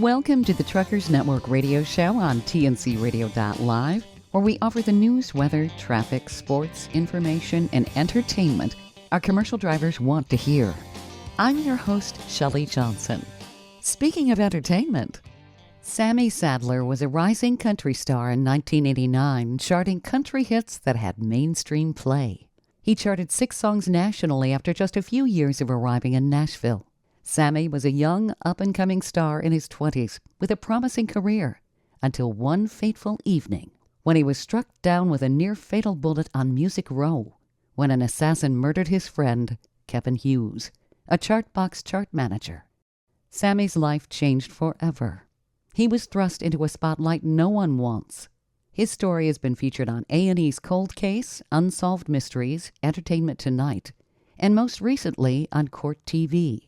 Welcome to the Truckers Network radio show on tncradio.live, where we offer the news, weather, traffic, sports, information, and entertainment our commercial drivers want to hear. I'm your host, Shelley Johnson. Speaking of entertainment, Sammy Sadler was a rising country star in 1989, charting country hits that had mainstream play. He charted 6 songs nationally after just a few years of arriving in Nashville. Sammy was a young, up-and-coming star in his 20s with a promising career until one fateful evening when he was struck down with a near-fatal bullet on Music Row when an assassin murdered his friend, Kevin Hughes, a Chartbox chart manager. Sammy's life changed forever. He was thrust into a spotlight no one wants. His story has been featured on A&E's Cold Case, Unsolved Mysteries, Entertainment Tonight, and most recently on Court TV.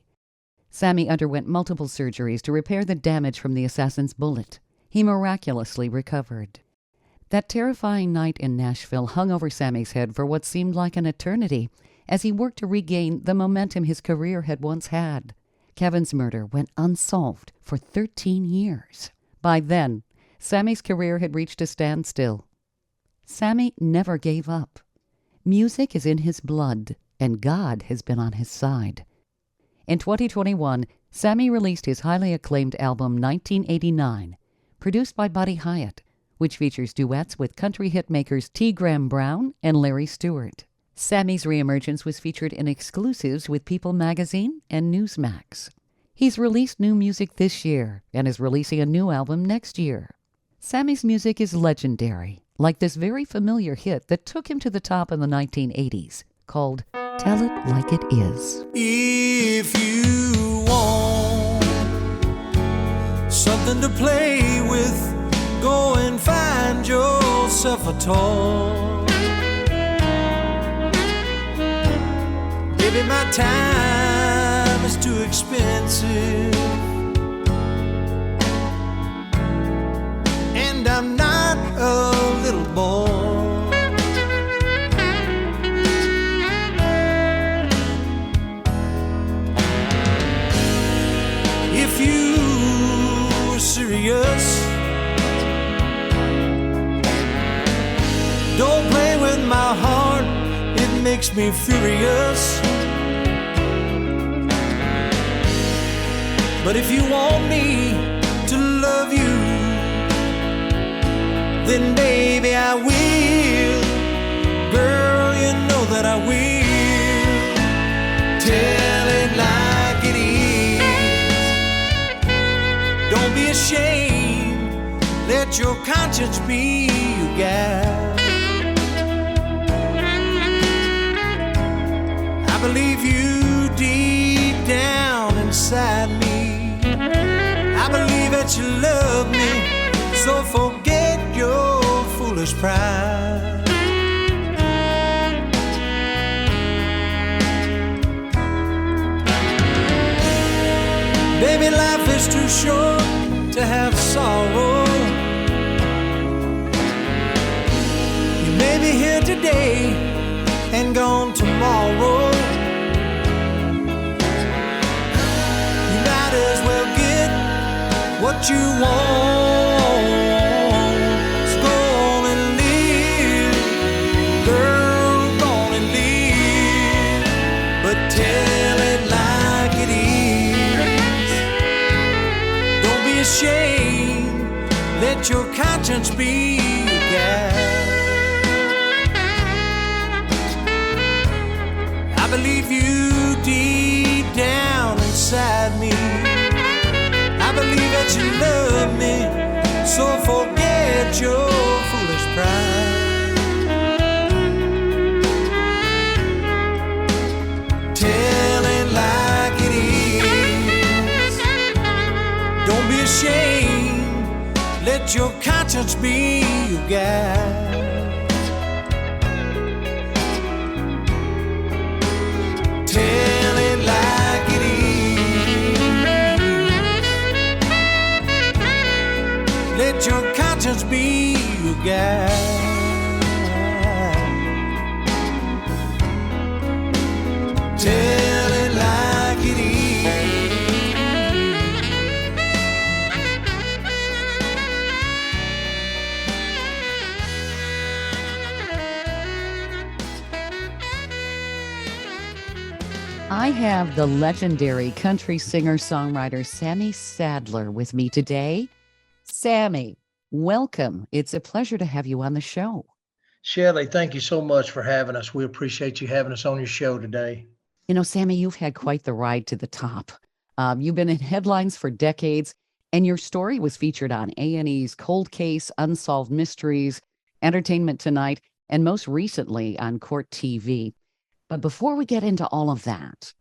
Sammy underwent multiple surgeries to repair the damage from the assassin's bullet. He miraculously recovered. That terrifying night in Nashville hung over Sammy's head for what seemed like an eternity as he worked to regain the momentum his career had once had. Kevin's murder went unsolved for 13 years. By then, Sammy's career had reached a standstill. Sammy never gave up. Music is in his blood, and God has been on his side. In 2021, Sammy released his highly acclaimed album 1989, produced by Buddy Hyatt, which features duets with country hitmakers T. Graham Brown and Larry Stewart. Sammy's reemergence was featured in exclusives with People magazine and Newsmax. He's released new music this year and is releasing a new album next year. Sammy's music is legendary, like this very familiar hit that took him to the top in the 1980s, called Tell It Like It Is. If you want something to play with, go and find yourself a toy. Baby, my time is too expensive, and I'm not a little boy. If you're serious, don't play with my heart, it makes me furious. But if you want me to love you, then baby I will. Girl, you know that I will. Tell it like it is. Don't be ashamed, let your conscience be your guide. I believe you deep down inside me. I believe that you love me, so forget your foolish pride. Baby, life is too short to have sorrow. You may be here today and gone tomorrow. You might as well get what you want. So go on and live, girl, go on and live. But tell it like it is. Don't be ashamed, let your conscience be your guide. I believe you deep down inside me. I believe that you love me, so forget your foolish pride. Tell it like it is. Don't be ashamed, let your conscience be your guide. Tell it like it is. Let your conscience be your guide. Tell it like it is. I have the legendary country singer-songwriter Sammy Sadler with me today. Sammy, welcome. It's a pleasure to have you on the show. Shelley, thank you so much for having us. We appreciate you having us on your show today. You know, Sammy, you've had quite the ride to the top. You've been in headlines for decades, and your story was featured on A&E's Cold Case, Unsolved Mysteries, Entertainment Tonight, and most recently on Court TV. But before we get into all of that,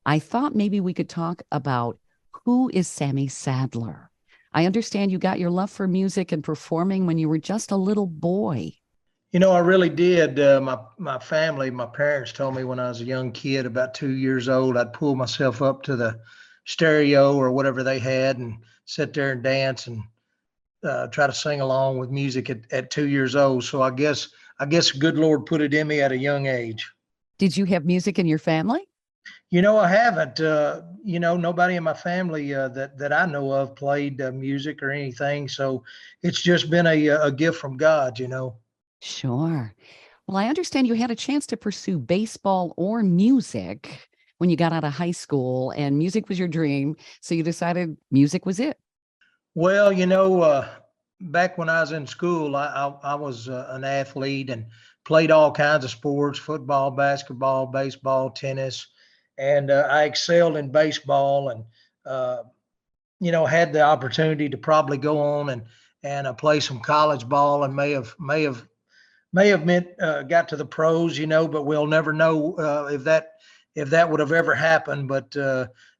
I thought maybe we could talk about who is Sammy Sadler. I understand you got your love for music and performing when you were just a little boy. You know, I really did. My family, my parents told me when I was a young kid, about 2 years old, I'd pull myself up to the stereo or whatever they had and sit there and dance and try to sing along with music at 2 years old. So I guess the good Lord put it in me at a young age. Did you have music in your family? You know, I haven't. Nobody in my family that I know of played music or anything. So it's just been a gift from God, you know. Sure. Well, I understand you had a chance to pursue baseball or music when you got out of high school, and music was your dream. So you decided music was it. Well, back when I was in school, I was an athlete and played all kinds of sports: football, basketball, baseball, tennis, and I excelled in baseball and uh, had the opportunity to probably go on and play some college ball and may have meant got to the pros, but we'll never know if that would have ever happened. But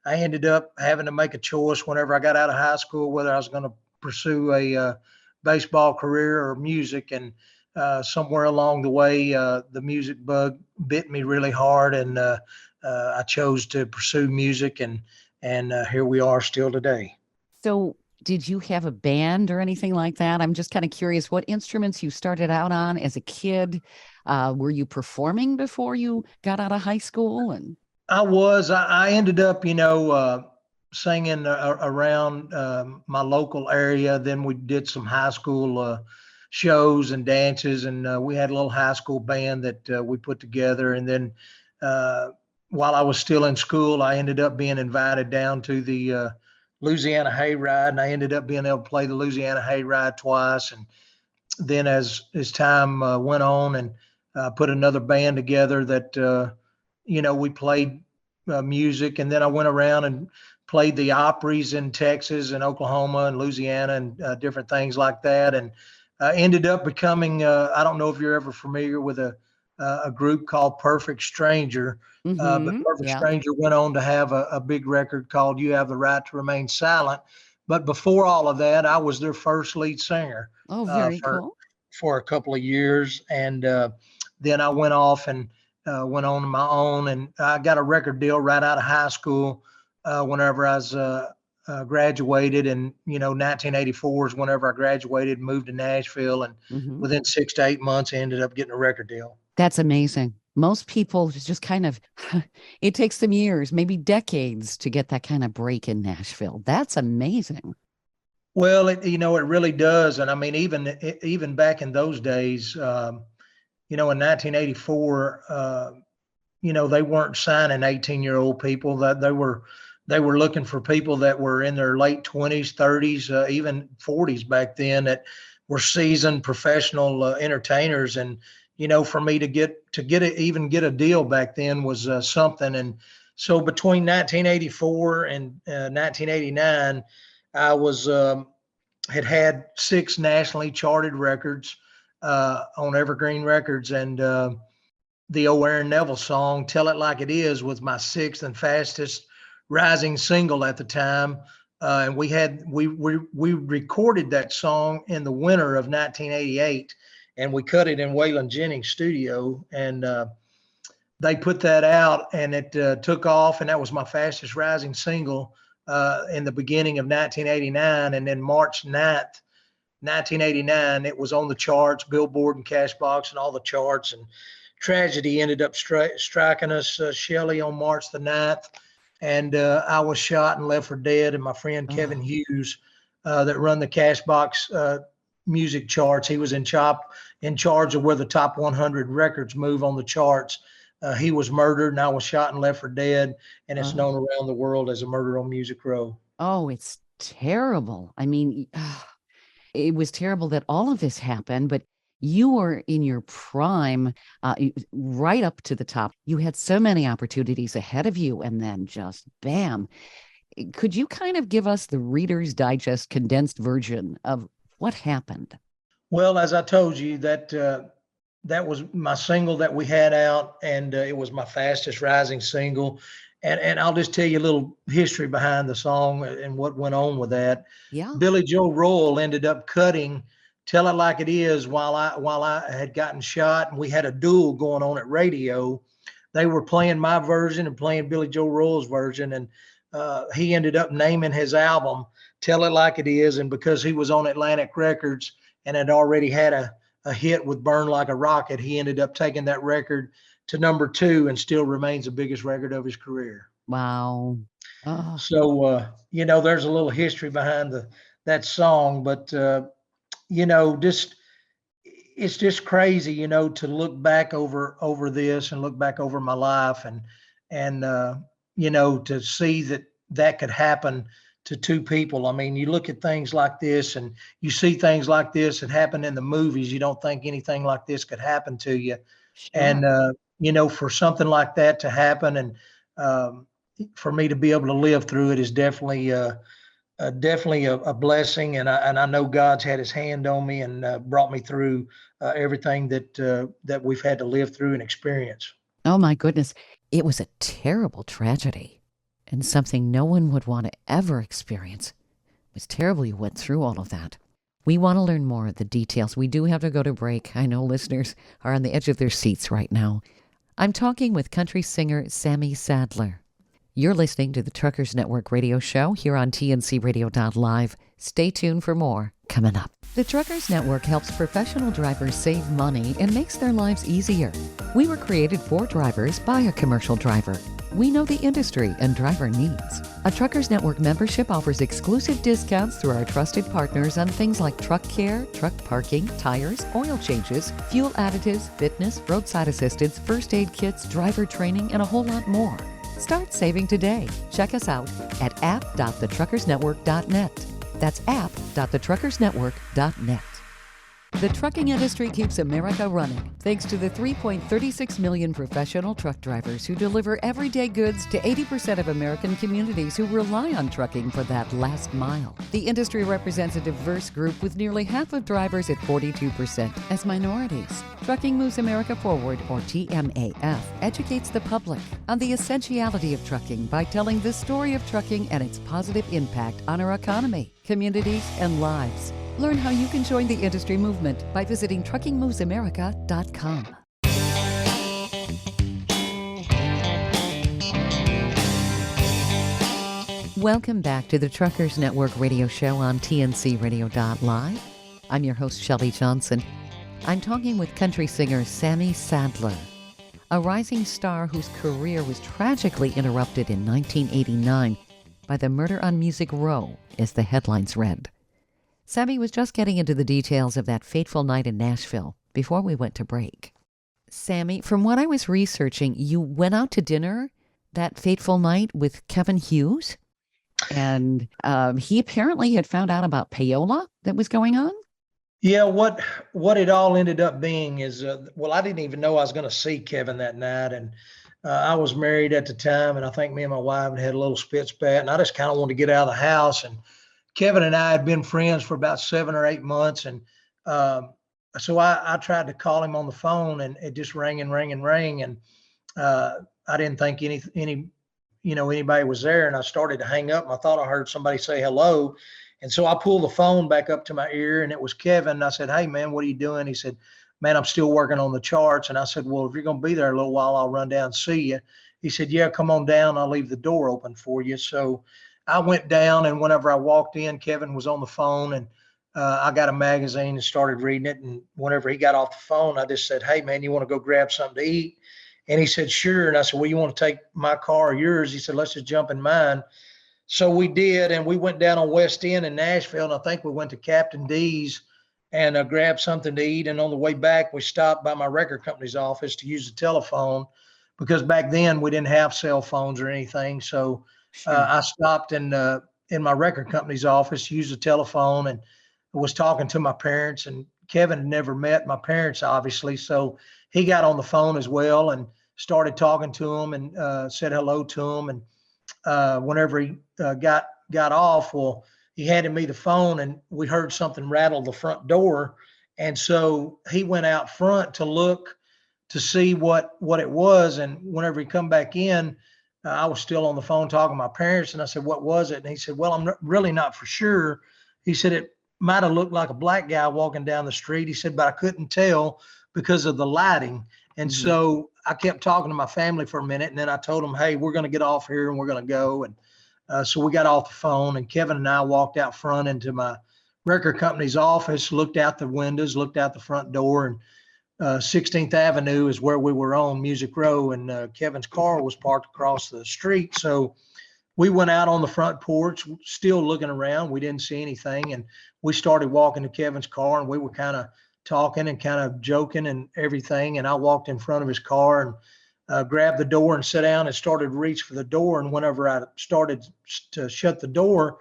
I ended up having to make a choice whenever I got out of high school whether I was going to pursue a baseball career or music. And somewhere along the way, the music bug bit me really hard, and I chose to pursue music, and here we are still today. So did you have a band or anything like that? I'm just kind of curious what instruments you started out on as a kid. Were you performing before you got out of high school? And I ended up, singing around my local area. Then we did some high school shows and dances, and we had a little high school band that we put together. And then while I was still in school, I ended up being invited down to the Louisiana Hayride, and I ended up being able to play the Louisiana Hayride twice. And then as time went on, and put another band together that we played music, and then I went around and played the Opries in Texas and Oklahoma and Louisiana and different things like that, and ended up becoming I don't know if you're ever familiar with a group called Perfect Stranger. But Perfect yeah. Stranger went on to have a big record called You Have the Right to Remain Silent. But before all of that, I was their first lead singer Oh, very for cool. a couple of years. And then I went off and went on my own, and I got a record deal right out of high school whenever I was graduated. And 1984 is whenever I graduated, moved to Nashville, and hmm within 6 to 8 months, I ended up getting a record deal. That's amazing. Most people just kind of, it takes them years, maybe decades to get that kind of break in Nashville. That's amazing. Well, it really does. And I mean, even back in those days, in 1984, they weren't signing 18-year-old people. That they were looking for people that were in their late 20s, 30s, even 40s back then, that were seasoned professional entertainers. And for me to even get a deal back then was something. And so between 1984 and 1989, I was had 6 nationally charted records on Evergreen Records, and the old Aaron Neville song "Tell It Like It Is" was my 6th and fastest rising single at the time. And we recorded that song in the winter of 1988, and we cut it in Waylon Jennings' studio, and they put that out, and it took off, and that was my fastest rising single in the beginning of 1989. And then March 9th, 1989, it was on the charts, Billboard and Cashbox and all the charts. And tragedy ended up striking us, Shelley, on March the 9th. And I was shot and left for dead. And my friend Kevin Hughes, that run the Cashbox music charts, he was in charge of where the top 100 records move on the charts. he was murdered and I was shot and left for dead. And it's Oh, known around the world as a murder on Music Row. oh, it's terrible. I mean, it was terrible that all of this happened, but you were in your prime, right up to the top. You had so many opportunities ahead of you, and then just bam. Could you kind of give us the Reader's Digest condensed version of what happened? Well, as I told you, that was my single that we had out, and it was my fastest rising single. And I'll just tell you a little history behind the song and what went on with that. Yeah. Billy Joe Royal ended up cutting "Tell It Like It Is" while I had gotten shot, and we had a duel going on at radio. They were playing my version and playing Billy Joe Royal's version, and he ended up naming his album "Tell It Like It Is," and because he was on Atlantic Records and had already had a hit with "Burn Like a Rocket," he ended up taking that record to #2 and still remains the biggest record of his career. Wow. Oh, So, there's a little history behind that song, but just it's just crazy, to look back over this and look back over my life and to see that could happen to two people. I mean, you look at things like this and you see things like this that happen in the movies. You don't think anything like this could happen to you. sure. And, for something like that to happen and for me to be able to live through it is definitely a blessing. And I know God's had his hand on me and brought me through everything that we've had to live through and experience. Oh, my goodness. It was a terrible tragedy and something no one would want to ever experience. It was terrible you went through all of that. We want to learn more of the details. We do have to go to break. I know listeners are on the edge of their seats right now. I'm talking with country singer Sammy Sadler. You're listening to the Truckers Network radio show here on TNCRadio.live. Stay tuned for more coming up. The Truckers Network helps professional drivers save money and makes their lives easier. We were created for drivers by a commercial driver. We know the industry and driver needs. A Truckers Network membership offers exclusive discounts through our trusted partners on things like truck care, truck parking, tires, oil changes, fuel additives, fitness, roadside assistance, first aid kits, driver training, and a whole lot more. Start saving today. Check us out at app.thetruckersnetwork.net. That's app.thetruckersnetwork.net. The trucking industry keeps America running thanks to the 3.36 million professional truck drivers who deliver everyday goods to 80% of American communities who rely on trucking for that last mile. The industry represents a diverse group with nearly half of drivers at 42% as minorities. Trucking Moves America Forward, or TMAF, educates the public on the essentiality of trucking by telling the story of trucking and its positive impact on our economy, communities, and lives. Learn how you can join the industry movement by visiting truckingmovesamerica.com. Welcome back to the Truckers Network radio show on TNCRadio.live. I'm your host, Shelby Johnson. I'm talking with country singer Sammy Sadler, a rising star whose career was tragically interrupted in 1989 by the murder on Music Row, as the headlines read. Sammy was just getting into the details of that fateful night in Nashville before we went to break. Sammy, from what I was researching, you went out to dinner that fateful night with Kevin Hughes, and he apparently had found out about payola that was going on. Yeah, what it all ended up being is, I didn't even know I was going to see Kevin that night, and I was married at the time, and I think me and my wife had a little spit spat, and I just kind of wanted to get out of the house. And Kevin and I had been friends for about 7 or 8 months, and so I tried to call him on the phone, and it just rang and rang and rang, and I didn't think anybody was there, and I started to hang up, and I thought I heard somebody say hello, and so I pulled the phone back up to my ear, and it was Kevin. And I said, "Hey man, what are you doing?" He said, "Man, I'm still working on the charts." And I said, "Well, if you're going to be there a little while, I'll run down and see you." He said, "Yeah, come on down. I'll leave the door open for you." So I went down, and whenever I walked in, Kevin was on the phone, and I got a magazine and started reading it. And whenever he got off the phone, I just said, "Hey, man, you want to go grab something to eat?" And he said, "Sure." And I said, "Well, you want to take my car or yours?" He said, "Let's just jump in mine." So we did, and we went down on West End in Nashville, and I think we went to Captain D's and grabbed something to eat. And on the way back, we stopped by my record company's office to use the telephone. because back then we didn't have cell phones or anything. So Sure. I stopped in my record company's office, used the telephone, and was talking to my parents. And Kevin had never met my parents, obviously, so he got on the phone as well and started talking to them and said hello to them. And whenever he got off, well, he handed me the phone, and we heard something rattle the front door. And so he went out front to look to see what it was. And whenever he come back in, I was still on the phone talking to my parents, and I said, "What was it?" And he said, "Well, I'm really not for sure." He said it might have looked like a black guy walking down the street. He said, but I couldn't tell because of the lighting. And so I kept talking to my family for a minute, and then I told them, "Hey, we're going to get off here and we're going to go." And so we got off the phone, and Kevin and I walked out front into my record company's office, looked out the windows, looked out the front door, and 16th Avenue is where we were on Music Row, and Kevin's car was parked across the street. So we went out on the front porch, still looking around. We didn't see anything, and we started walking to Kevin's car, and we were kind of talking and kind of joking and everything. And I walked in front of his car and grabbed the door and sat down and started to reach for the door. And whenever I started to shut the door,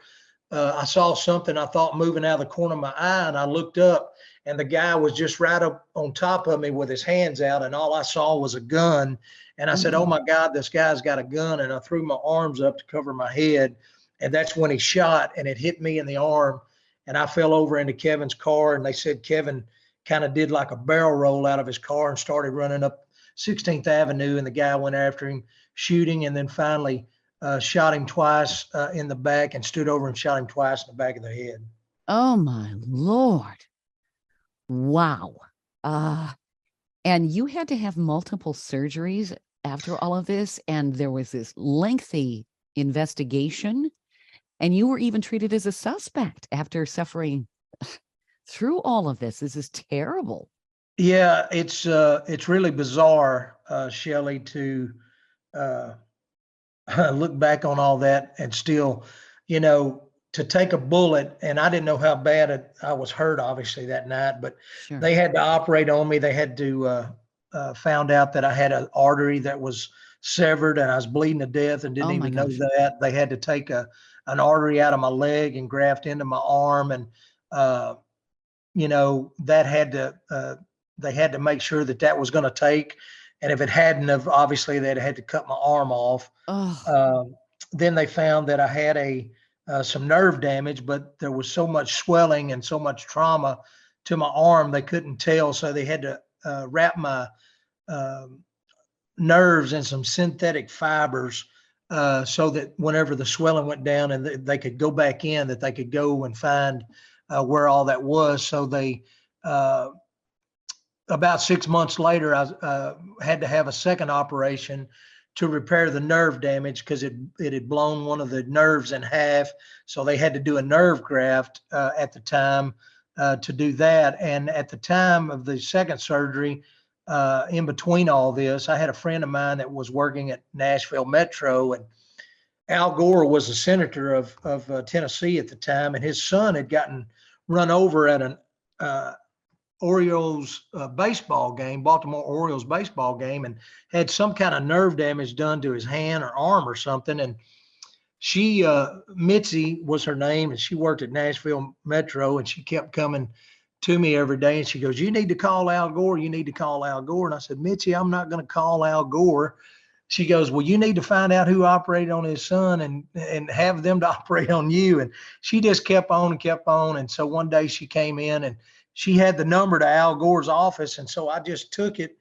I saw something I thought moving out of the corner of my eye, and I looked up, and the guy was just right up on top of me with his hands out, and all I saw was a gun. And I said, "Oh my God, this guy's got a gun." And I threw my arms up to cover my head, and that's when he shot, and it hit me in the arm, and I fell over into Kevin's car. And they said Kevin kind of did like a barrel roll out of his car and started running up 16th Avenue, and the guy went after him, shooting, and then finally shot him twice in the back, and stood over and shot him twice in the back of the head. Oh my Lord. Wow. And you had to have multiple surgeries after all of this, and there was this lengthy investigation, and you were even treated as a suspect after suffering through all of this. This is terrible. Yeah, it's really bizarre, Shelley, to look back on all that and still, to take a bullet. And I didn't know how bad I was hurt, obviously, that night, but Sure. they had to operate on me. They had to found out that I had an artery that was severed, and I was bleeding to death and didn't Oh my even know gosh. that. They had to take an artery out of my leg and graft into my arm. And, that had to, they had to make sure that was going to take. And if it hadn't have, obviously they'd had to cut my arm off. Oh, Then they found that I had some nerve damage, but there was so much swelling and so much trauma to my arm, they couldn't tell. So they had to wrap my nerves in some synthetic fibers so that whenever the swelling went down and they could go back in, that they could go and find where all that was. So they, about 6 months later, I had to have a second operation to repair the nerve damage because it had blown one of the nerves in half. So they had to do a nerve graft at the time to do that. And at the time of the second surgery, in between all this, I had a friend of mine that was working at Nashville Metro, and Al Gore was a senator of Tennessee at the time, and his son had gotten run over at an Orioles baseball game, Baltimore Orioles baseball game, and had some kind of nerve damage done to his hand or arm or something. And she, Mitzi was her name, and she worked at Nashville Metro, and she kept coming to me every day. And she goes, "You need to call Al Gore. You need to call Al Gore." And I said, "Mitzi, I'm not going to call Al Gore." She goes, "Well, you need to find out who operated on his son and have them to operate on you." And she just kept on and kept on. And so one day she came in and she had the number to Al Gore's office. And so I just took it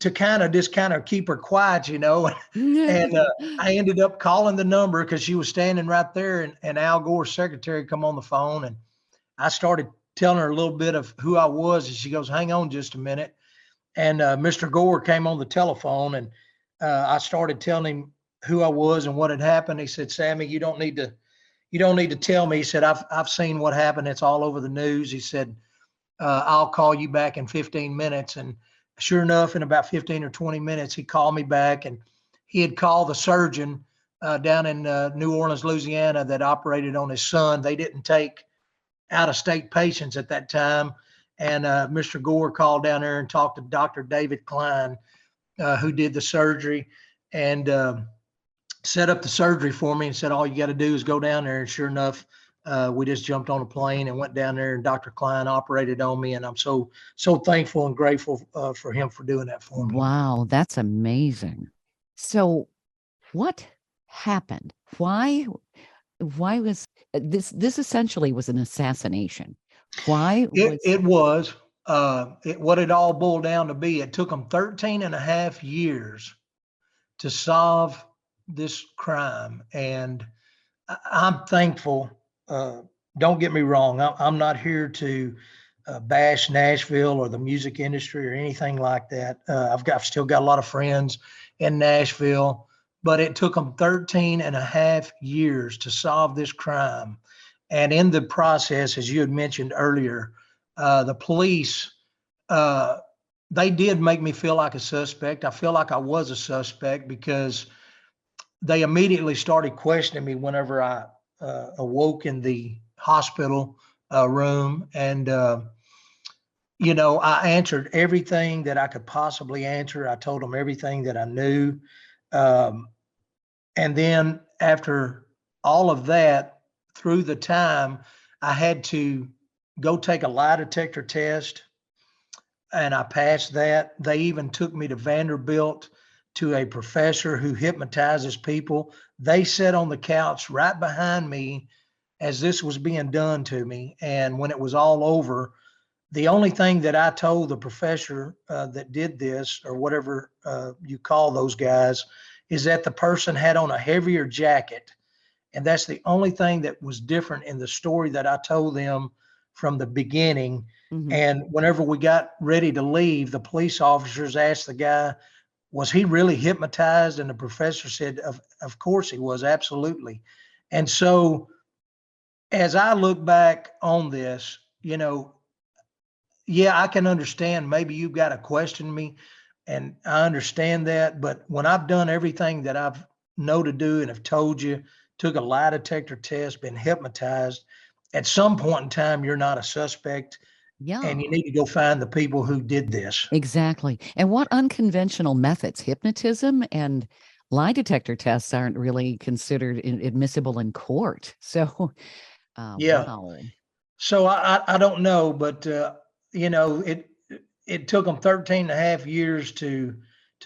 to kind of keep her quiet, And I ended up calling the number because she was standing right there, and Al Gore's secretary come on the phone, and I started telling her a little bit of who I was. And she goes, "Hang on just a minute." And Mr. Gore came on the telephone, and I started telling him who I was and what had happened. He said, "Sammy, you don't need to tell me." He said, I've seen what happened. It's all over the news." He said, "I'll call you back in 15 minutes. And sure enough, in about 15 or 20 minutes, he called me back, and he had called the surgeon down in New Orleans, Louisiana, that operated on his son. They didn't take out-of-state patients at that time. And Mr. Gore called down there and talked to Dr. David Klein. who did the surgery, and set up the surgery for me and said, all you got to do is go down there. And sure enough, we just jumped on a plane and went down there, and Dr. Klein operated on me. And I'm so thankful and grateful for him for doing that for me. Wow, that's amazing. So what happened? Why was this essentially was an assassination? Why was It was what it all boiled down to be. It took them 13 and a half years to solve this crime. And I'm thankful. Don't get me wrong. I'm not here to bash Nashville or the music industry or anything like that. I've still got a lot of friends in Nashville, but it took them 13 and a half years to solve this crime. And in the process, as you had mentioned earlier, the police, they did make me feel like a suspect. I feel like I was a suspect because they immediately started questioning me whenever I awoke in the hospital room. And, I answered everything that I could possibly answer. I told them everything that I knew. And then after all of that, through the time, I had to go take a lie detector test, and I passed that. They even took me to Vanderbilt to a professor who hypnotizes people. They sat on the couch right behind me as this was being done to me. And when it was all over, the only thing that I told the professor that did this, or whatever you call those guys, is that the person had on a heavier jacket. And that's the only thing that was different in the story that I told them from the beginning. Mhm. And whenever we got ready to leave, the police officers asked the guy, was he really hypnotized? And the professor said, of course he was, absolutely. And so as I look back on this, yeah, I can understand maybe you've got to question me, and I understand that. But when I've done everything that I've know to do and have told you, took a lie detector test, been hypnotized, at some point in time, you're not a suspect, Yeah, and you need to go find the people who did this. exactly. And what unconventional methods? Hypnotism and lie detector tests aren't really considered admissible in court. So, Yeah. wow. So I don't know, but it took them 13 and a half years to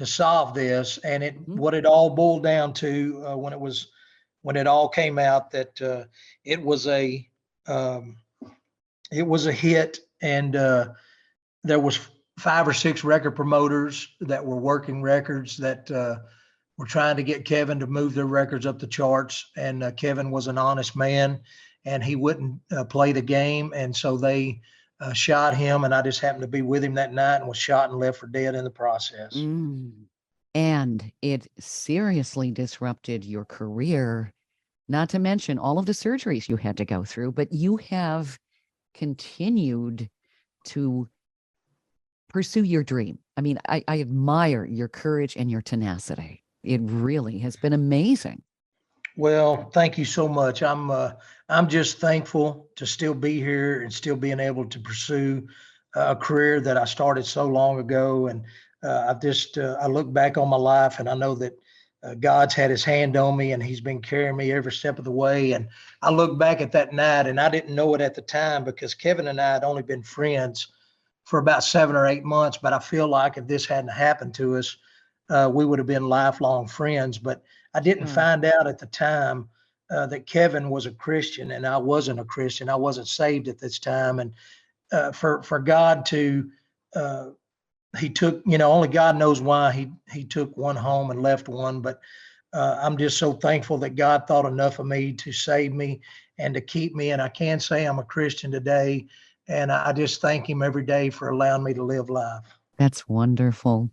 solve this, and Mhm. what it all boiled down to when it all came out that it was a hit, and there was 5 or 6 record promoters that were working records that were trying to get Kevin to move their records up the charts, and Kevin was an honest man, and he wouldn't play the game, and so they shot him, and I just happened to be with him that night and was shot and left for dead in the process. Mm. And it seriously disrupted your career, not to mention all of the surgeries you had to go through, but you have continued to pursue your dream. I mean, I admire your courage and your tenacity. It really has been amazing. Well, thank you so much. I'm just thankful to still be here and still being able to pursue a career that I started so long ago. And I look back on my life, and I know that God's had his hand on me, and he's been carrying me every step of the way. And I look back at that night, and I didn't know it at the time because Kevin and I had only been friends for about 7 or 8 months. But I feel like if this hadn't happened to us, we would have been lifelong friends. But I didn't Sure. find out at the time that Kevin was a Christian, and I wasn't a Christian. I wasn't saved at this time. And for God to, he took, only God knows why he took one home and left one. But I'm just so thankful that God thought enough of me to save me and to keep me. And I can say I'm a Christian today. And I just thank him every day for allowing me to live life. That's wonderful.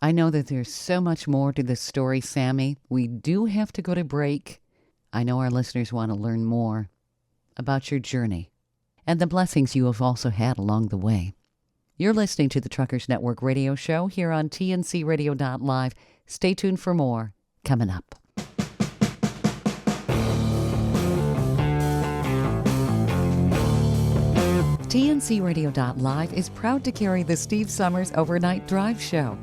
I know that there's so much more to this story, Sammy. We do have to go to break. I know our listeners want to learn more about your journey and the blessings you have also had along the way. You're listening to the Truckers Network radio show here on tncradio.live. Stay tuned for more coming up. TNCradio.live is proud to carry the Steve Summers Overnight Drive Show.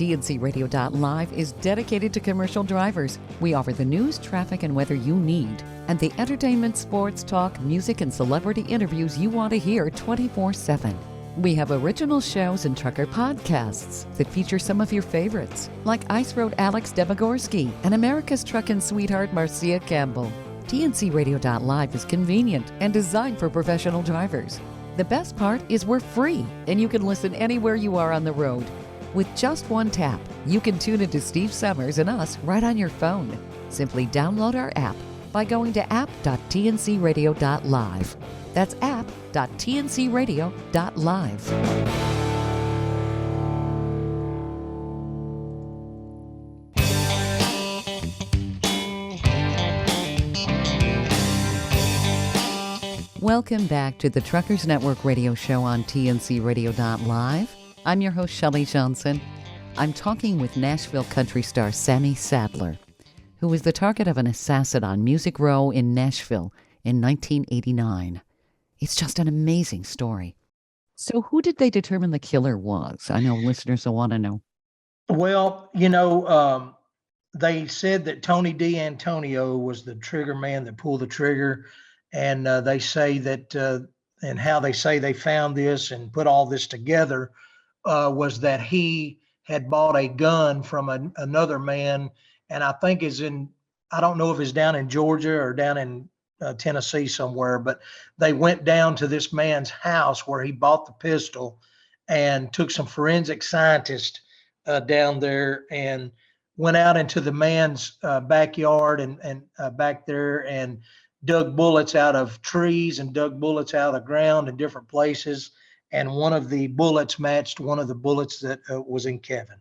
TNCRadio.live is dedicated to commercial drivers. We offer the news, traffic, and weather you need, and the entertainment, sports, talk, music, and celebrity interviews you want to hear 24/7. We have original shows and trucker podcasts that feature some of your favorites, like Ice Road Alex Debogorski and America's Truckin' Sweetheart Marcia Campbell. TNCRadio.live is convenient and designed for professional drivers. The best part is we're free, and you can listen anywhere you are on the road. With just one tap, you can tune into Steve Summers and us right on your phone. Simply download our app by going to app.tncradio.live. That's app.tncradio.live. Welcome back to the Truckers Network radio show on TNCRadio.live. I'm your host, Shelley Johnson. I'm talking with Nashville country star Sammy Sadler, who was the target of an assassin on Music Row in Nashville in 1989. It's just an amazing story. So who did they determine the killer was? I know listeners will want to know. Well, they said that Tony D'Antonio was the trigger man that pulled the trigger. And they say that, and how they say they found this and put all this together was that he had bought a gun from another man. And I think I don't know if it's down in Georgia or down in Tennessee somewhere, but they went down to this man's house where he bought the pistol and took some forensic scientists down there and went out into the man's backyard and back there and dug bullets out of trees and dug bullets out of the ground in different places. And one of the bullets matched one of the bullets that was in Kevin.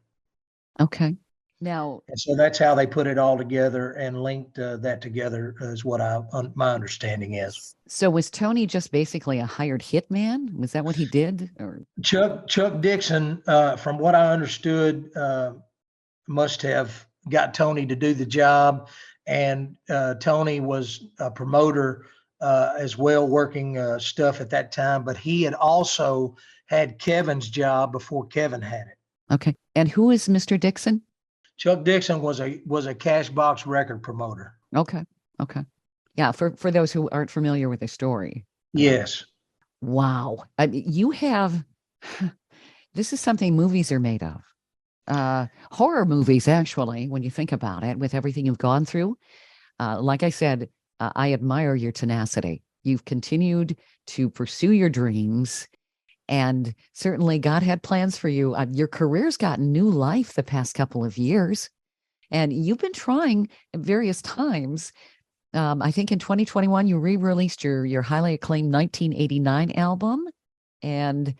Okay. Now, and so that's how they put it all together and linked that together is what my understanding is. So was Tony just basically a hired hitman? Was that what he did? Or Chuck Dixon, from what I understood, must have got Tony to do the job. And Tony was a promoter as well, working stuff at that time. But he had also had Kevin's job before Kevin had it. Okay. And who is Mr. Dixon? Chuck Dixon was a cash box record promoter. Okay. Yeah, for those who aren't familiar with the story. Yes. Wow. You have, this is something movies are made of. Horror movies, actually, when you think about it, with everything you've gone through. Like I said, I admire your tenacity. You've continued to pursue your dreams, and certainly God had plans for you. Your career's gotten new life the past couple of years, and you've been trying at various times. I think in 2021, you re-released your highly acclaimed 1989 album, and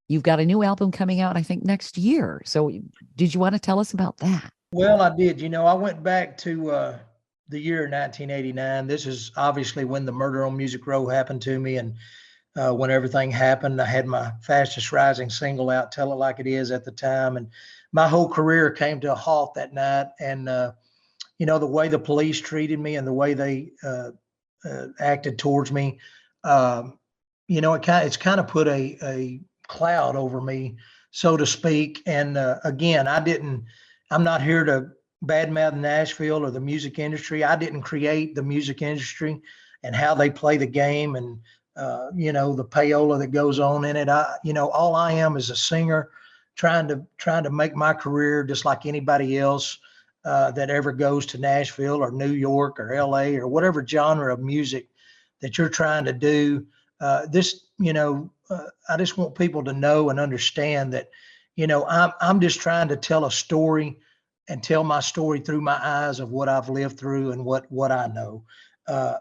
you've got a new album coming out, I think, next year. So did you want to tell us about that? Well, I did. I went back to the year 1989. This is obviously when the murder on Music Row happened to me. And when everything happened, I had my fastest rising single out, Tell It Like It Is, at the time. And my whole career came to a halt that night. And, the way the police treated me and the way they acted towards me, it's kind of put a cloud over me, so to speak. And again, I'm not here to badmouth Nashville or the music industry. I didn't create the music industry and how they play the game and the payola that goes on in it. All I am is a singer trying to make my career just like anybody else that ever goes to Nashville or New York or LA or whatever genre of music that you're trying to do. I just want people to know and understand that, I'm just trying to tell a story and tell my story through my eyes of what I've lived through and what I know. I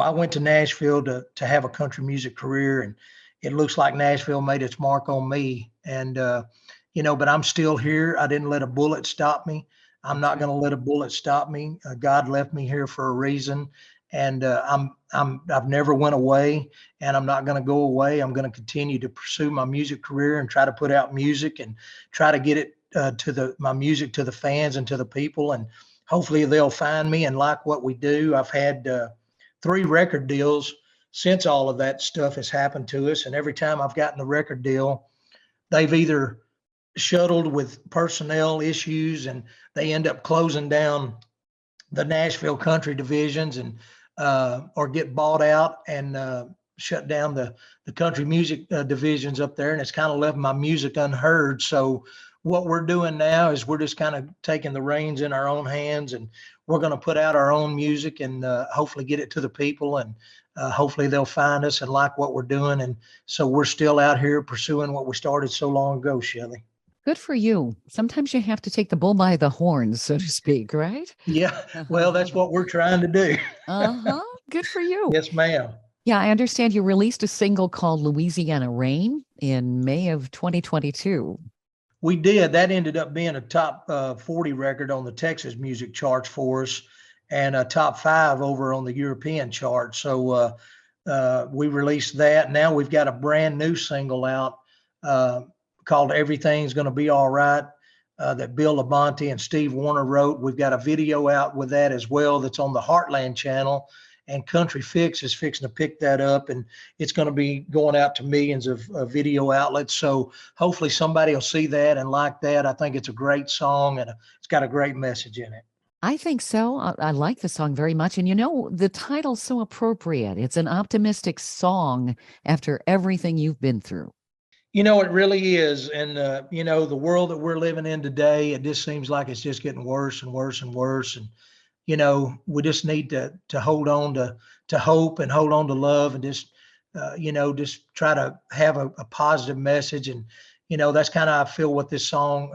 went to Nashville to have a country music career, and it looks like Nashville made its mark on me. And, but I'm still here. I didn't let a bullet stop me. I'm not going to let a bullet stop me. God left me here for a reason. And I've never went away, and I'm not going to go away. I'm going to continue to pursue my music career and try to put out music and try to get it my music to the fans and to the people. And hopefully they'll find me and like what we do. I've had 3 record deals since all of that stuff has happened to us. And every time I've gotten a record deal, they've either shuttled with personnel issues, and they end up closing down the Nashville country divisions, and or get bought out and shut down the country music divisions up there, and it's kind of left my music unheard. So what we're doing now is we're just kind of taking the reins in our own hands, and we're going to put out our own music and hopefully get it to the people, and hopefully they'll find us and like what we're doing. And so we're still out here pursuing what we started so long ago, Shelley. Good for you. Sometimes you have to take the bull by the horns, so to speak, right? Yeah, well, that's what we're trying to do. Uh-huh. Good for you. Yes, ma'am. Yeah, I understand you released a single called Louisiana Rain in May of 2022. We did. That ended up being a top 40 record on the Texas music charts for us, and a top 5 over on the European chart. So we released that. Now we've got a brand new single out called Everything's Gonna Be All Right, that Bill Labonte and Steve Warner wrote. We've got a video out with that as well that's on the Heartland channel, and Country Fix is fixing to pick that up, and it's going to be going out to millions of video outlets. So hopefully somebody will see that and like that. I think it's a great song, and it's got a great message in it. I think so. I like the song very much. And the title's so appropriate. It's an optimistic song after everything you've been through. It really is. And, the world that we're living in today, it just seems like it's just getting worse and worse and worse. And, we just need to hold on to hope and hold on to love, and just, just try to have a positive message. And, that's kind of, I feel, what this song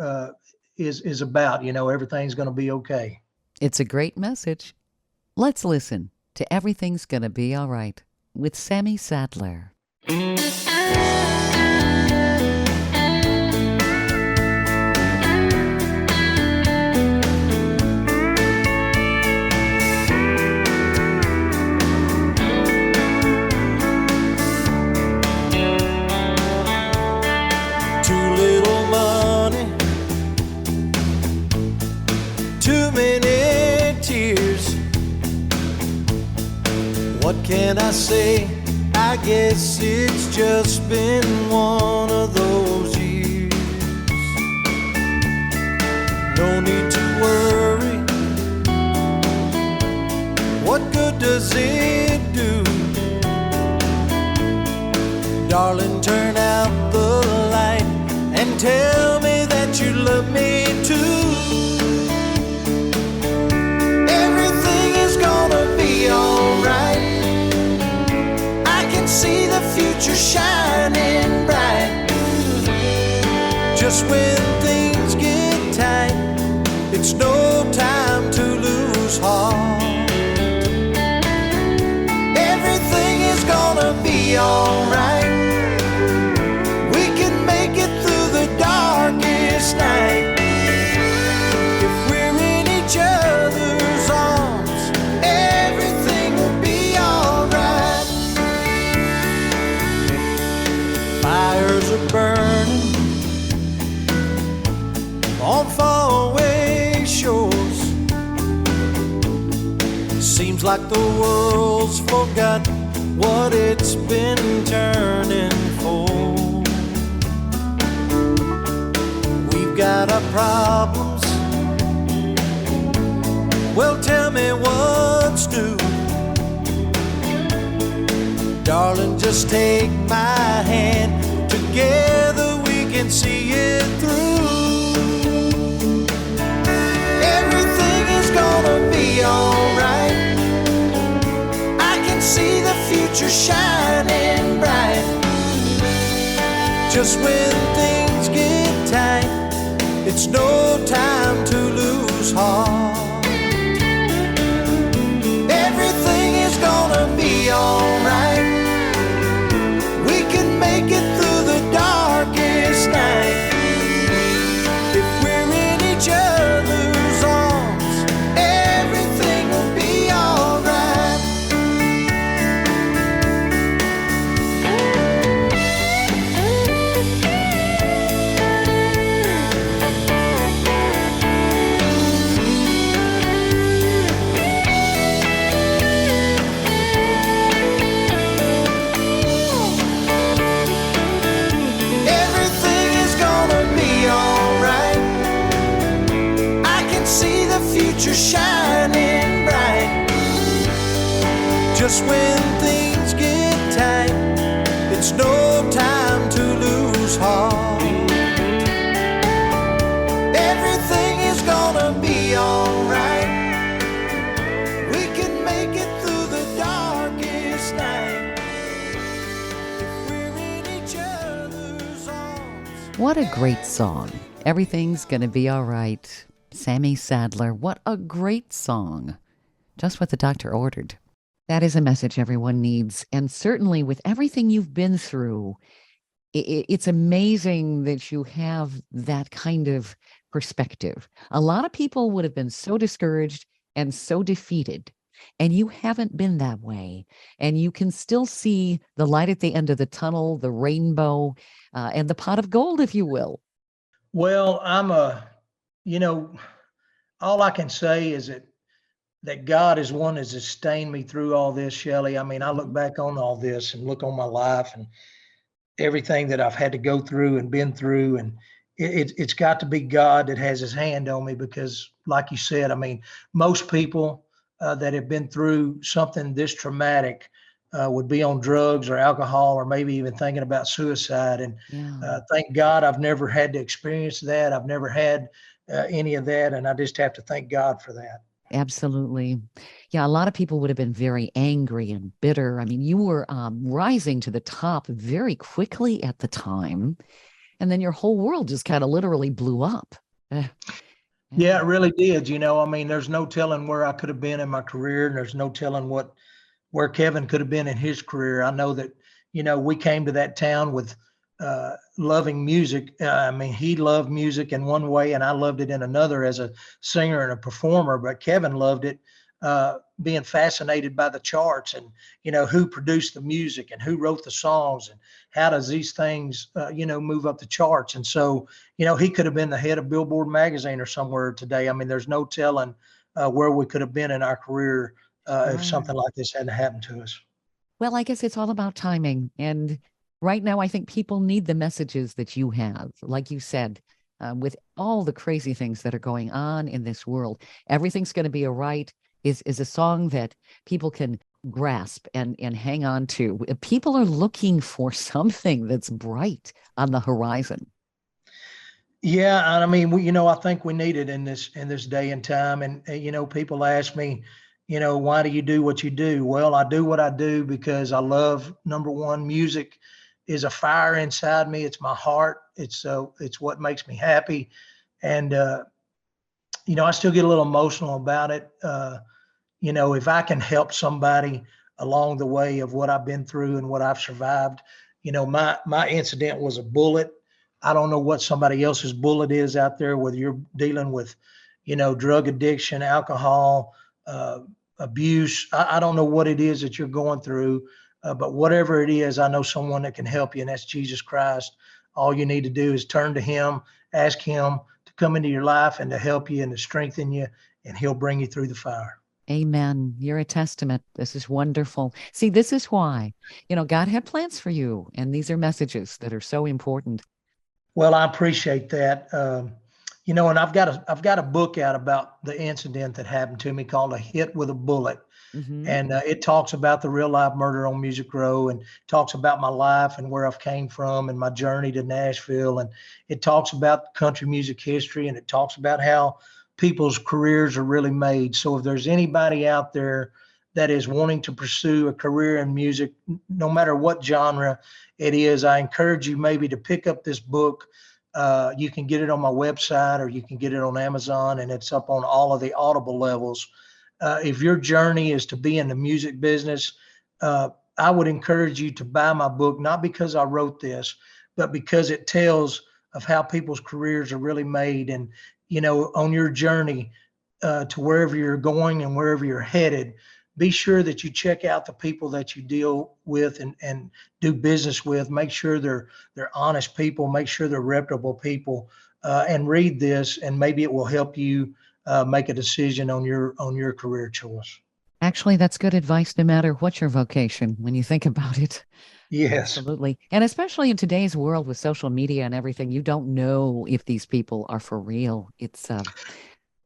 is about. Everything's going to be okay. It's a great message. Let's listen to Everything's Gonna Be All Right with Sammy Sadler. What can I say? I guess it's just been one of those years. No need to worry. What good does it do? Darling, turn out the light and tell me that you love me too. Everything is gonna be alright. See the future shining bright. Just when things get tight, it's no time to lose heart. Everything is gonna be alright. We can make it through the darkest night. If we're in each other's arms, everything will be alright. Fires are burning on faraway shores. Seems like the world's forgot what it's been turning for. We've got our problems. Well, tell me what's new. Darling, just take my hand. Together we can see it through. Everything is gonna be alright. I can see the future shining bright. Just when things get tight, it's no time to lose heart. Everything is gonna be alright. Make it through the darkest night. If we're in each other's arms, everything will be alright. future shining bright. Just when things get tight, it's no time to lose heart. Everything is gonna be alright. We can make it through the darkest night if we're in each other's arms. What a great song. Everything's gonna be all right. Sammy Sadler, what a great song. Just what the doctor ordered. That is a message everyone needs. And certainly with everything you've been through, it's amazing that you have that kind of perspective. A lot of people would have been so discouraged and so defeated, and you haven't been that way. And you can still see the light at the end of the tunnel, the rainbow, and the pot of gold, if you will. Well, you know, all I can say is that God is one that has sustained me through all this, Shelley. I mean, I look back on all this and look on my life and everything that I've had to go through and been through, and it's got to be God that has his hand on me because, like you said, I mean, most people that have been through something this traumatic would be on drugs or alcohol or maybe even thinking about suicide. And Yeah. thank God I've never had to experience that. I've never had any of that. And I just have to thank God for that. Absolutely. Yeah, a lot of people would have been very angry and bitter. I mean, you were rising to the top very quickly at the time, and then your whole world just kind of literally blew up. Eh, Yeah, yeah. it really did. You know, I mean, there's no telling where I could have been in my career, and there's no telling where Kevin could have been in his career. I know that, you know, we came to that town with loving music. I mean, he loved music in one way, and I loved it in another as a singer and a performer. But Kevin loved it, being fascinated by the charts and, you know, who produced the music and who wrote the songs and how does these things, you know, move up the charts. And so, you know, he could have been the head of Billboard magazine or somewhere today. I mean, there's no telling where we could have been in our career if Sure. something like this hadn't happened to us. Well, I guess it's all about timing. And right now, I think people need the messages that you have. Like you said, with all the crazy things that are going on in this world, everything's going to be all right is a song that people can grasp and hang on to. People are looking for something that's bright on the horizon. Yeah, and I mean, you know, I think we need it in this day and time. And you know, people ask me, you know, why do you do what you do? Well, I do what I do because I love, number one, music is a fire inside me. It's my heart. It's what makes me happy. And you know, I still get a little emotional about it. You know, if I can help somebody along the way of what I've been through and what I've survived, you know, my incident was a bullet. I don't know what somebody else's bullet is out there, whether you're dealing with, you know, drug addiction, alcohol, abuse. I don't know what it is that you're going through, but whatever it is, I know someone that can help you, and that's Jesus Christ. All you need to do is turn to him, ask him to come into your life and to help you and to strengthen you, and he'll bring you through the fire. Amen. You're a testament. This is wonderful. See, this is why, God had plans for you. And these are messages that are so important. Well, I appreciate that. You know, and I've got a book out about the incident that happened to me called "A Hit with a Bullet," Hmm. and it talks about the real life murder on Music Row, and talks about my life and where I've came from and my journey to Nashville, and it talks about country music history, and it talks about how people's careers are really made. So if there's anybody out there that is wanting to pursue a career in music, no matter what genre it is, I encourage you maybe to pick up this book. You can get it on my website or you can get it on Amazon, and it's up on all of the Audible levels. If your journey is to be in the music business, I would encourage you to buy my book, not because I wrote this, but because it tells of how people's careers are really made. And, you know, on your journey to wherever you're going and wherever you're headed, be sure that you check out the people that you deal with and do business with. Make sure they're honest people. Make sure they're reputable people, and read this, and maybe it will help you make a decision on your career choice. Actually, that's good advice no matter what your vocation when you think about it. Yes. Absolutely. And especially in today's world with social media and everything, you don't know if these people are for real.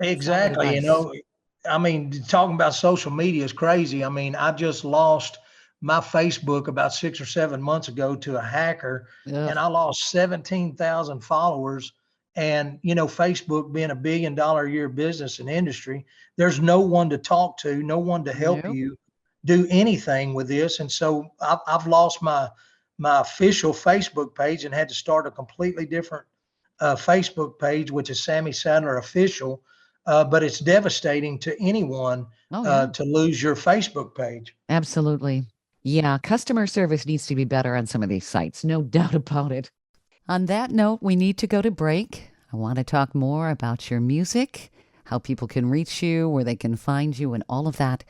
It's not Exactly. advice. I mean, talking about social media is crazy. I mean, I just lost my Facebook about 6 or 7 months ago to a hacker, and Ugh, I lost 17,000 followers. And, Facebook being a $1 billion a year business and industry, there's no one to talk to, no one to help nope. you do anything with this. And so I've lost my official Facebook page and had to start a completely different Facebook page, which is Sammy Sadler Official. But it's devastating to anyone Oh, yeah. to lose your Facebook page. Absolutely. Yeah, customer service needs to be better on some of these sites, no doubt about it. On that note, we need to go to break. I want to talk more about your music, how people can reach you, where they can find you, and all of that.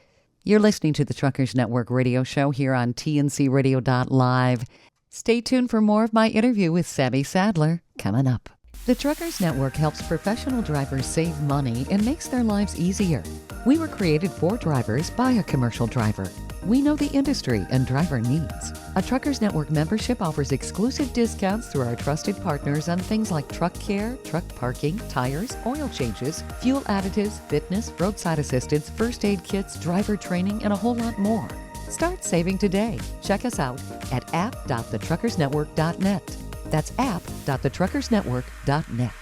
You're listening to the Truckers Network radio show here on tncradio.live. Stay tuned for more of my interview with Sammy Sadler coming up. The Truckers Network helps professional drivers save money and makes their lives easier. We were created for drivers by a commercial driver. We know the industry and driver needs. A Truckers Network membership offers exclusive discounts through our trusted partners on things like truck care, truck parking, tires, oil changes, fuel additives, fitness, roadside assistance, first aid kits, driver training, and a whole lot more. Start saving today. Check us out at app.thetruckersnetwork.net. That's app.thetruckersnetwork.net.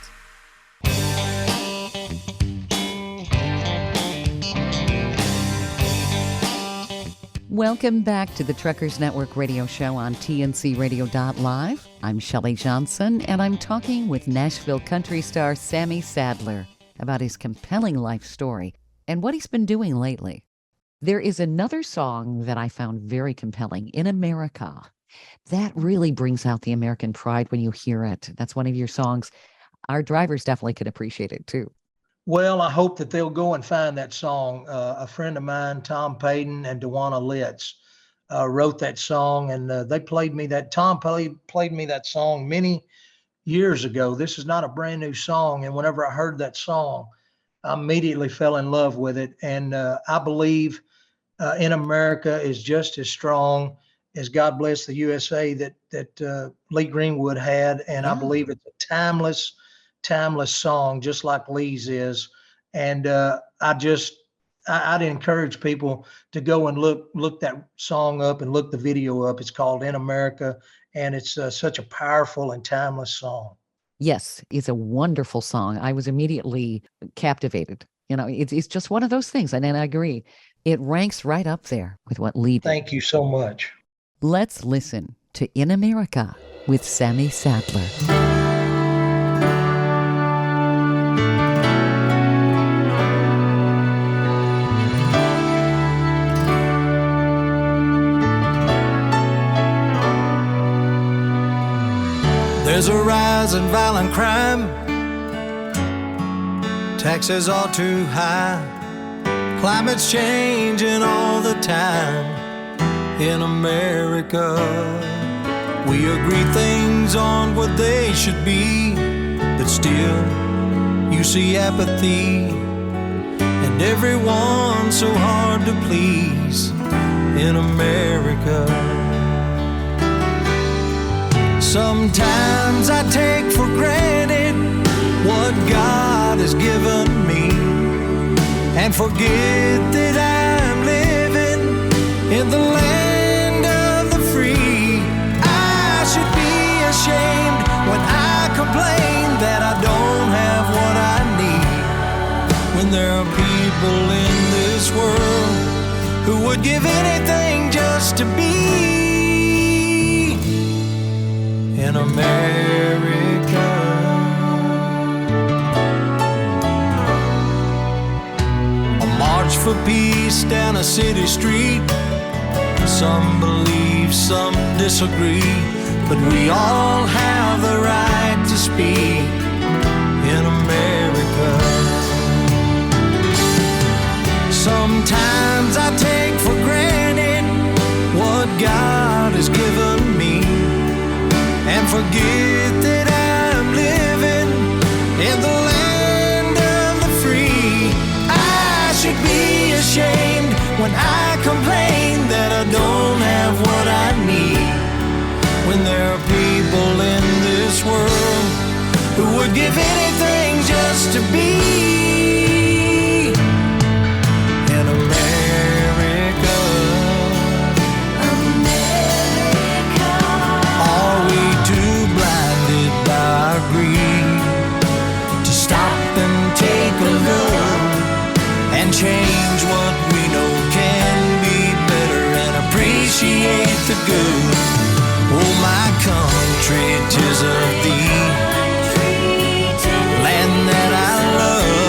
Welcome back to the Truckers Network radio show on tncradio.live. I'm Shelley Johnson, and I'm talking with Nashville country star Sammy Sadler about his compelling life story and what he's been doing lately. There is another song that I found very compelling, In America. That really brings out the American pride when you hear it. That's one of your songs. Our drivers definitely could appreciate it too. Well, I hope that they'll go and find that song. A friend of mine, Tom Payton and Dewana Litz, wrote that song, and they played me that. Tom played me that song many years ago. This is not a brand new song, and whenever I heard that song, I immediately fell in love with it. And I believe In America is just as strong as God Bless the USA that Lee Greenwood had, and I Yeah. believe it's a timeless song, just like Lee's is. And I'd encourage people to go and look that song up and look the video up. It's called In America, and it's such a powerful and timeless song. Yes, it's a wonderful song. I was immediately captivated. It's just one of those things. And I agree. It ranks right up there with what Lee did. Thank you so much. Let's listen to In America with Sammy Sadler. There's a rise in violent crime. Taxes are too high. Climate's changing all the time. In America, we agree things aren't what they should be, but still you see apathy, and everyone so hard to please. In America, sometimes I take for granted what God has given me, and forget that I'm living in the land of the free. I should be ashamed when I complain that I don't have what I need, when there are people in this world who would give anything just to be in America. A march for peace down a city street. Some believe, some disagree, but we all have the right to speak in America. Sometimes I take for granted what God has given me, and forget that I'm living in the land of the free. I should be ashamed when I complain that I don't have what I need, when there are people in this world who would give anything just to be change what we know can be better and appreciate the good. Oh, my country, 'tis of thee, land that I love.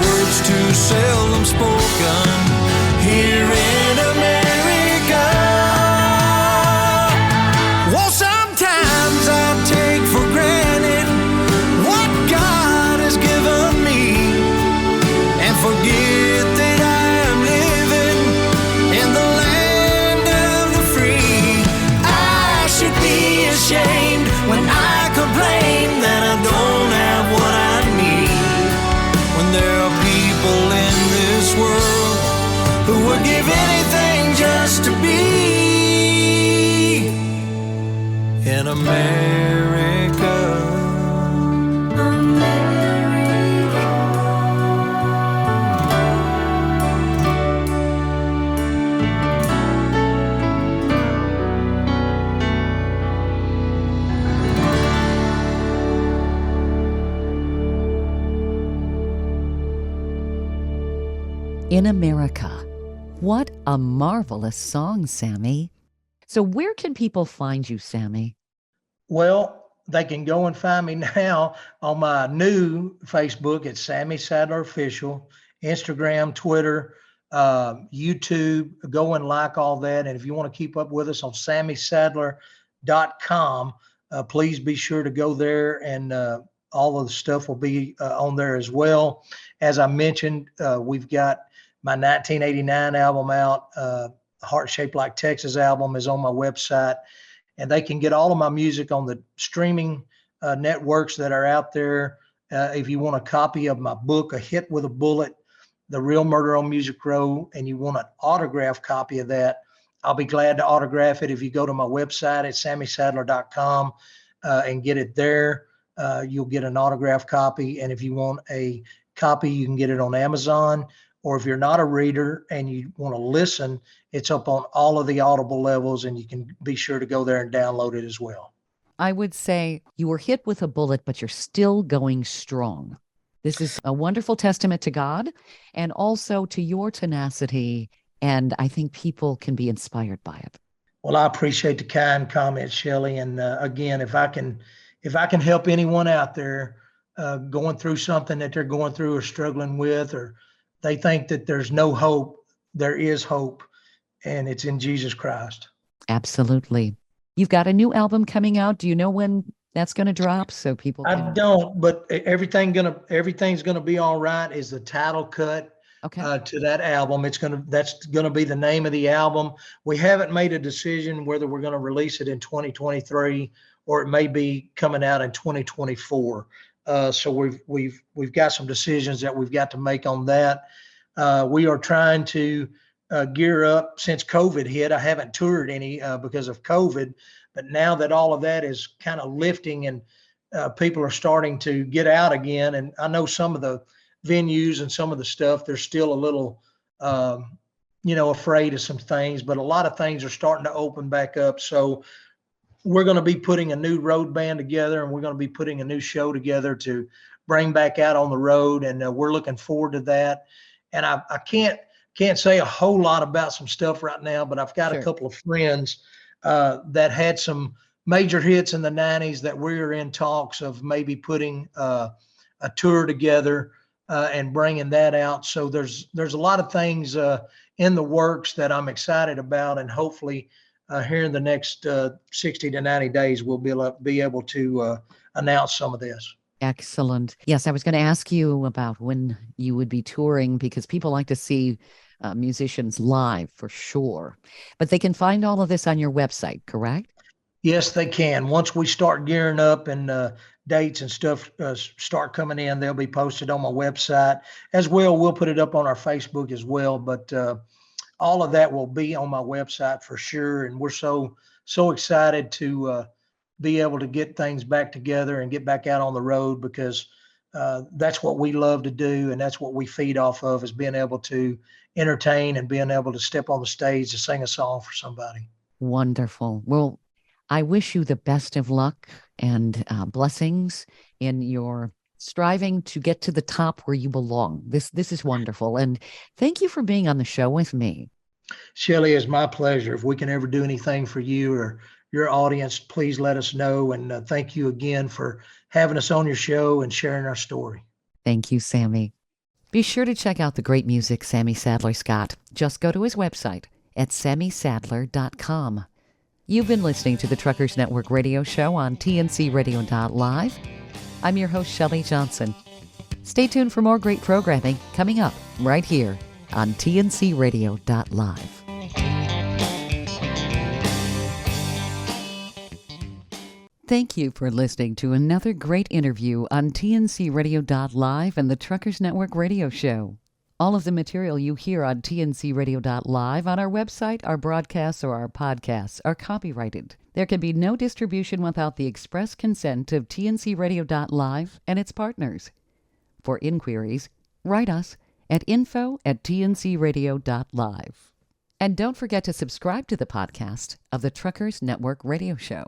Words too seldom spoken here in America. Well, sometimes I take for granted what God has given me and forget that I am living in the land of the free. I should be ashamed when I complain that I don't have what I need, when there are people in this world who would give anything just to be in America. In America. What a marvelous song, Sammy. So where can people find you, Sammy? Well, they can go and find me now on my new Facebook. It's Sammy Sadler Official, Instagram, Twitter, YouTube. Go and like all that. And if you want to keep up with us on SammySadler.com, please be sure to go there, and all of the stuff will be on there as well. As I mentioned, we've got my 1989 album out. Heart Shaped Like Texas album is on my website, and they can get all of my music on the streaming networks that are out there. If you want a copy of my book, A Hit with a Bullet, The Real Murder on Music Row, and you want an autographed copy of that, I'll be glad to autograph it. If you go to my website at SammySadler.com and get it there, you'll get an autographed copy. And if you want a copy, you can get it on Amazon. Or if you're not a reader and you want to listen, it's up on all of the Audible levels, and you can be sure to go there and download it as well. I would say you were hit with a bullet, but you're still going strong. This is a wonderful testament to God and also to your tenacity. And I think people can be inspired by it. Well, I appreciate the kind comments, Shelley. And again, if I can help anyone out there going through something that they're going through or struggling with, or they think that there's no hope, there is hope, and it's in Jesus Christ. Absolutely. You've got a new album coming out. Do you know when that's going to drop so people can... I don't, but everything's gonna be all right is the title cut to that album. That's gonna be the name of the album. We haven't made a decision whether we're gonna release it in 2023 or it may be coming out in 2024. So we've got some decisions that we've got to make on that. We are trying to gear up since COVID hit. I haven't toured any because of COVID, but now that all of that is kind of lifting and people are starting to get out again, and I know some of the venues and some of the stuff, they're still a little, afraid of some things, but a lot of things are starting to open back up. So we're going to be putting a new road band together, and we're going to be putting a new show together to bring back out on the road. And we're looking forward to that. And I can't say a whole lot about some stuff right now, but I've got a couple of friends that had some major hits in the 90s that we're in talks of maybe putting a tour together and bringing that out. So there's a lot of things in the works that I'm excited about, and hopefully here in the next 60 to 90 days, we'll be able to announce some of this. Excellent. Yes, I was going to ask you about when you would be touring, because people like to see musicians live for sure. But they can find all of this on your website, correct? Yes, they can. Once we start gearing up and dates and stuff start coming in, they'll be posted on my website as well. We'll put it up on our Facebook as well. But all of that will be on my website for sure. And we're so excited to be able to get things back together and get back out on the road, because that's what we love to do. And that's what we feed off of, is being able to entertain and being able to step on the stage to sing a song for somebody. Wonderful. Well, I wish you the best of luck and blessings in your striving to get to the top where you belong. This is wonderful. And thank you for being on the show with me. Shelley, it's my pleasure. If we can ever do anything for you or your audience, please let us know. And thank you again for having us on your show and sharing our story. Thank you, Sammy. Be sure to check out the great music Sammy Sadler's got. Just go to his website at sammysadler.com. You've been listening to the Truckers Network radio show on tncradio.live. I'm your host, Shelley Johnson. Stay tuned for more great programming coming up right here on tncradio.live. Thank you for listening to another great interview on tncradio.live and the Truckers Network radio show. All of the material you hear on tncradio.live on our website, our broadcasts, or our podcasts are copyrighted. There can be no distribution without the express consent of tncradio.live and its partners. For inquiries, write us at info@tncradio.live. And don't forget to subscribe to the podcast of the Truckers Network radio show.